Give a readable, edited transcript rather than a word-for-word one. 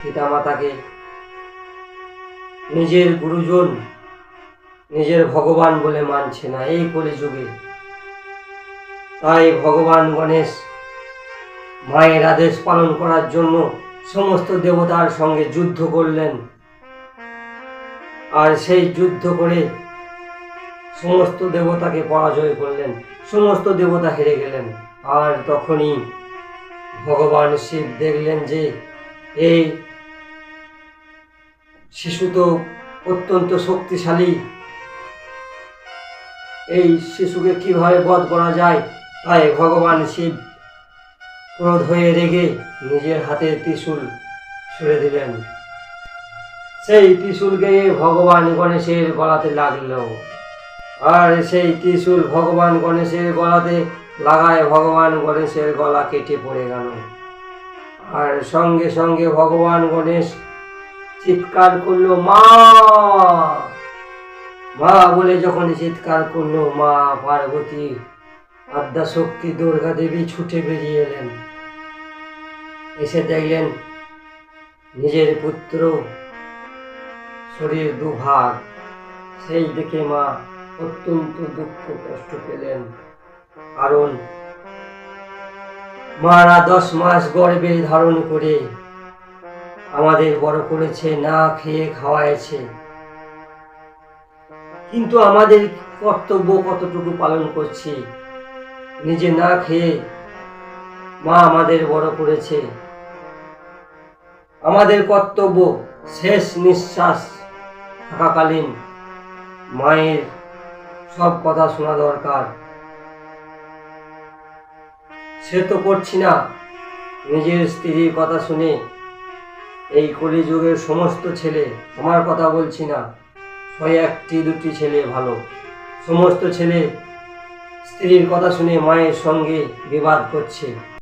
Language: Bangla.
পিতামাতাকে নিজের গুরুজন, নিজের ভগবান বলে মানছে না এই কলিযুগে। তাই ভগবান গণেশ মায়ের আদেশ পালন করার জন্য সমস্ত দেবতার সঙ্গে যুদ্ধ করলেন, আর সেই যুদ্ধ করে সমস্ত দেবতাকে পরাজয় করলেন, সমস্ত দেবতা হেরে গেলেন। আর তখনই ভগবান শিব দেখলেন যে এই শিশু তো অত্যন্ত শক্তিশালী, এই শিশুকে কিভাবে বধ করা যায়। তাই ভগবান শিব ক্রোধ হয়ে রেগে নিজের হাতের ত্রিশূল ছুঁড়ে দিলেন। সেই ত্রিশূল গিয়ে ভগবান গণেশের গলাতে লাগল, আর সেই ত্রিশূল ভগবান গণেশের গলাতে লাগায় ভগবান গণেশের গলা কেটে পড়ে গেল। আর সঙ্গে সঙ্গে ভগবান গণেশ চিৎকার করলো, মা মা বলে যখন চিৎকার করলো, মা পার্বতী আদ্যাশক্তি দুর্গা দেবী ছুটে বেরিয়ে এলেন। এসে দেখলেন নিজের পুত্র শরীর দুভাগ। সেই দেখে মা অত্যন্ত দুঃখ কষ্ট পেলেন, কারণ মারা 10 মাস গর্ভে ধারণ করে আমাদের বড় করেছে, না খেয়ে খাওয়াইছে, কিন্তু আমাদের কর্তব্য কতটুকু পালন করছি। নিজে না খেয়ে মা আমাদের বড় করেছে। আমাদের কর্তব্য শেষ নিঃশ্বাস থাকাকালীন মায়ের সব কথা শোনা দরকার। সে তো করছি না, নিজের স্ত্রীর কথা শুনে এই কলিযুগের সমস্ত ছেলে, আমার কথা বলছি না, 1টি 2টি ছেলে ভালো, সমস্ত ছেলে স্ত্রীর কথা শুনে মায়ের সঙ্গে বিবাদ করছে।